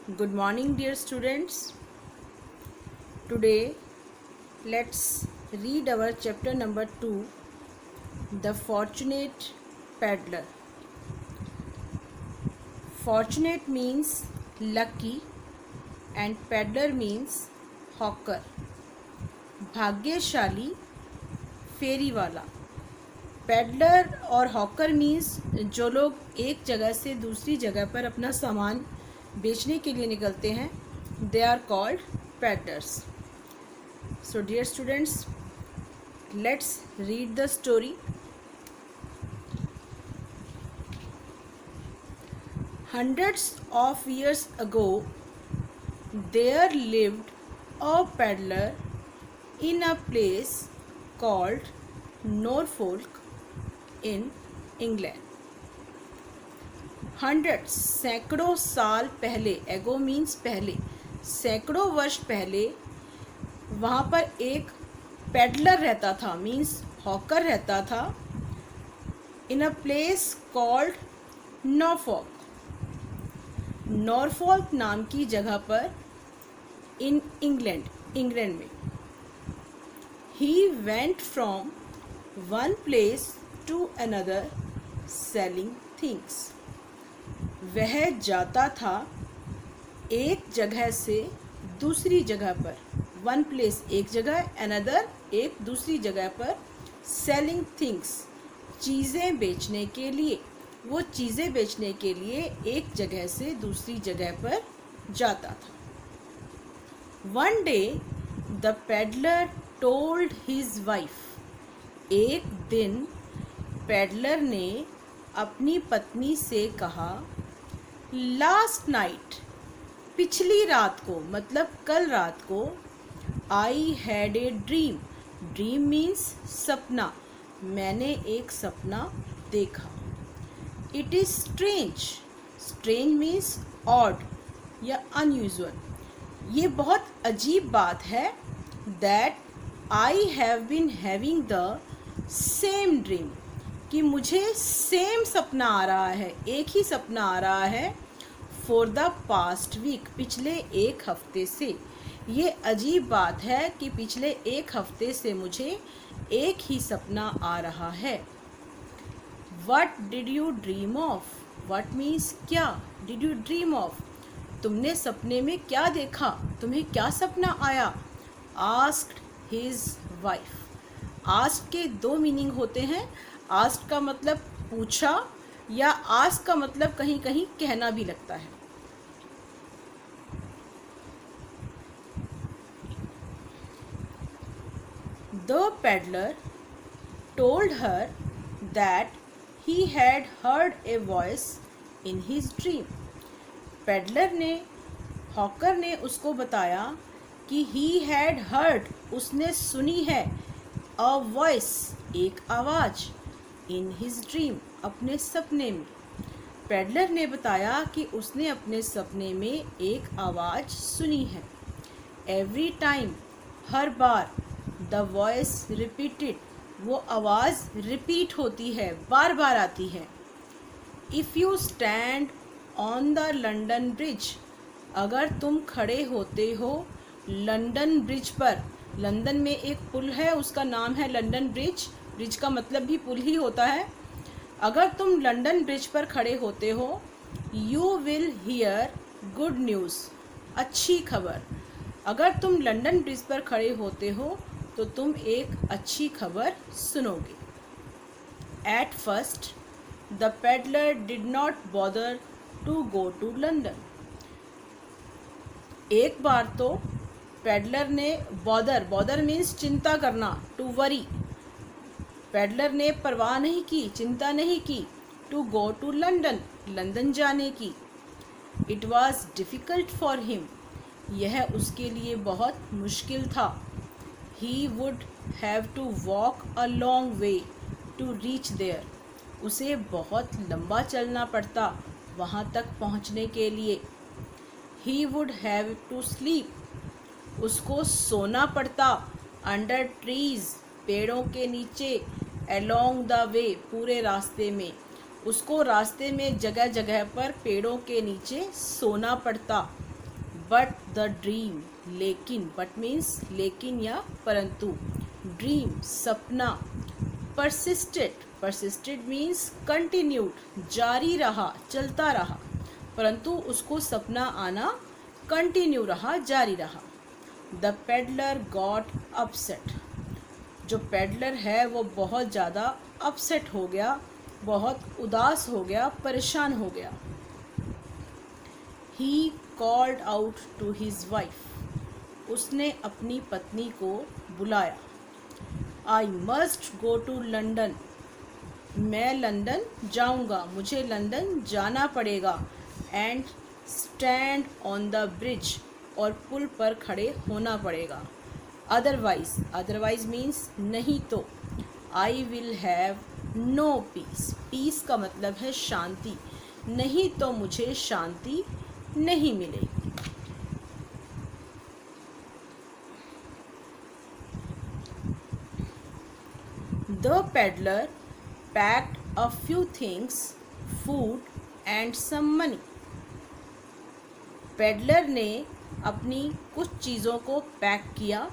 Good morning, dear students. Today, let's read our chapter number 2, The Fortunate Peddler. Fortunate means lucky and peddler means hawker. भाग्यशाली फेरी वाला. Peddler और hawker means जो लोग एक जगह से दूसरी जगह पर अपना सामान बेचने के लिए निकलते हैं, they are called peddlers. So dear students, let's read the story. Hundreds of years ago, there lived a peddler in a place called Norfolk in England. Hundreds सैकड़ों साल पहले, एगो मीन्स पहले, सैकड़ों वर्ष पहले वहाँ पर एक पेडलर रहता था, मीन्स हॉकर रहता था, इन अ प्लेस कॉल्ड नॉर्फॉल्क. नॉर्फॉल्क नाम की जगह पर इन इंग्लैंड में. He went from one place to another selling things. वह जाता था एक जगह से दूसरी जगह पर. वन प्लेस एक जगह, अनदर एक दूसरी जगह पर. सेलिंग थिंग्स चीज़ें बेचने के लिए. वो चीज़ें बेचने के लिए एक जगह से दूसरी जगह पर जाता था. One day the peddler told his wife. एक दिन पेडलर ने अपनी पत्नी से कहा, लास्ट नाइट, पिछली रात को, मतलब कल रात को, I had a dream. Dream means सपना. मैंने एक सपना देखा. It is strange. Strange means odd या अनयूजुअल. ये बहुत अजीब बात है. That I have been having the same dream, कि मुझे सेम सपना आ रहा है, एक ही सपना आ रहा है. फॉर द पास्ट वीक, पिछले एक हफ्ते से. ये अजीब बात है कि पिछले एक हफ्ते से मुझे एक ही सपना आ रहा है. What did you dream of. What means क्या. डिड यू ड्रीम ऑफ, तुमने सपने में क्या देखा, तुम्हें क्या सपना आया. Asked his wife. आस्क के दो मीनिंग होते हैं. आस्क का मतलब पूछा, या आस्क का मतलब कहीं कहीं कहना भी लगता है. The peddler told her that he had heard a voice in his dream. Peddler ने, हॉकर ने उसको बताया कि ही हैड हर्ड, उसने सुनी है, अ वॉइस, एक आवाज़, इन हिज ड्रीम, अपने सपने में. पेडलर ने बताया कि उसने अपने सपने में एक आवाज़ सुनी है. Every time, her bar, the voice repeated, वो आवाज़ रिपीट होती है, बार बार आती है. If you stand on the London bridge, अगर तुम खड़े होते हो लंदन ब्रिज पर. लंदन में एक पुल है, उसका नाम है लंदन ब्रिज. ब्रिज का मतलब भी पुल ही होता है. अगर तुम लंदन ब्रिज पर खड़े होते हो, you will hear good news, अच्छी खबर. अगर तुम लंदन ब्रिज पर खड़े होते हो तो तुम एक अच्छी खबर सुनोगे. At first the peddler did not bother to go to London. एक बार तो पेडलर ने, बॉदर मीन्स चिंता करना, टू वरी, पेडलर ने परवाह नहीं की, चिंता नहीं की, to go to London, London जाने की. It was difficult for him, यह उसके लिए बहुत मुश्किल था. He would have to walk a long way to reach there. उसे बहुत लंबा चलना पड़ता वहाँ तक पहुँचने के लिए. He would have to sleep, उसको सोना पड़ता. अंडर ट्रीज, पेड़ों के नीचे. अलोंग द वे, पूरे रास्ते में. उसको रास्ते में जगह जगह पर पेड़ों के नीचे सोना पड़ता. बट द ड्रीम, लेकिन, बट मीन्स लेकिन या परंतु, ड्रीम सपना, परसिस्टेड मीन्स कंटिन्यूड, जारी रहा, चलता रहा, परंतु उसको सपना आना कंटिन्यू रहा, जारी रहा। द पेडलर गॉट अपसेट, जो पेडलर है वो बहुत ज़्यादा अपसेट हो गया, बहुत उदास हो गया, परेशान हो गया। He called out to his wife, उसने अपनी पत्नी को बुलाया। I must go to London, मैं लंदन जाऊंगा, मुझे लंदन जाना पड़ेगा। And stand on the bridge, और पुल पर खड़े होना पड़ेगा। अदरवाइज मीन्स नहीं तो। I will have no peace, peace का मतलब है शांति, नहीं तो मुझे शांति नहीं मिलेगी। The peddler packed a few things, food and some money, peddler ने अपनी कुछ चीज़ों को पैक किया,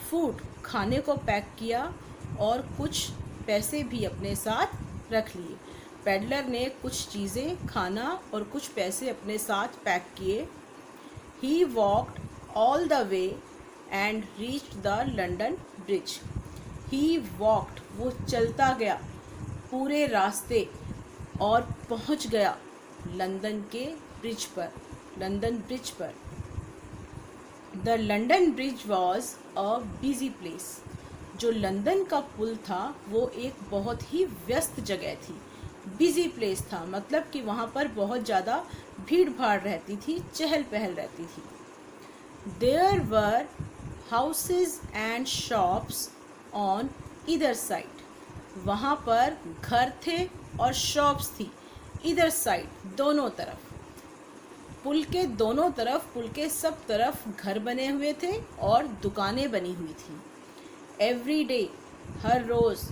फूड खाने को पैक किया, और कुछ पैसे भी अपने साथ रख लिए। पेडलर ने कुछ चीज़ें, खाना और कुछ पैसे अपने साथ पैक किए। He walked all the way and reached the London bridge, he walked वो चलता गया पूरे रास्ते और पहुंच गया लंदन के ब्रिज पर, लंदन ब्रिज पर। The London bridge was a busy place, जो लंदन का पुल था वो एक बहुत ही व्यस्त जगह थी। बिजी प्लेस था मतलब कि वहाँ पर बहुत ज़्यादा भीड़ भाड़ रहती थी, चहल पहल रहती थी। There were houses and shops on either side, वहाँ पर घर थे और शॉप्स थी, ईदर साइड दोनों तरफ, पुल के दोनों तरफ, पुल के सब तरफ घर बने हुए थे और दुकानें बनी हुई थी। एवरी डे, हर रोज़,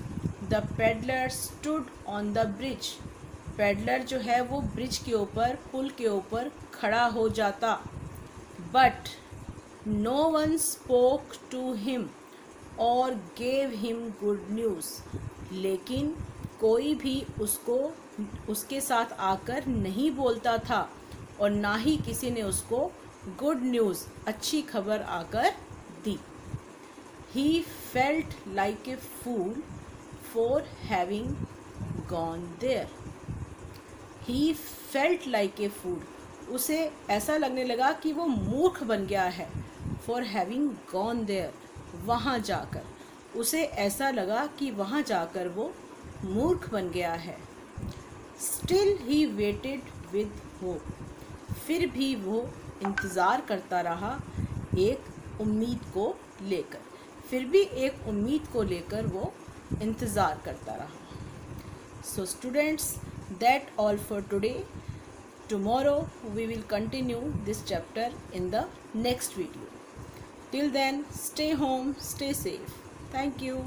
the peddler stood on the bridge, peddler जो है वो ब्रिज के ऊपर, पुल के ऊपर खड़ा हो जाता। But no one spoke to him और गेव हिम गुड न्यूज़, लेकिन कोई भी उसको, उसके साथ आकर नहीं बोलता था और ना ही किसी ने उसको गुड न्यूज़, अच्छी खबर आकर दी। He felt like a fool for having gone there, he felt like a fool, उसे ऐसा लगने लगा कि वो मूर्ख बन गया है। फॉर हैविंग गॉन देयर, वहाँ जाकर, उसे ऐसा लगा कि वहाँ जाकर वो मूर्ख बन गया है। Still he waited with hope, फिर भी वो इंतज़ार करता रहा एक उम्मीद को लेकर, फिर भी एक उम्मीद को लेकर वो इंतज़ार करता रहा। So students, that all for today. Tomorrow we will continue this chapter in the next video. Till then, stay home, stay safe. Thank you.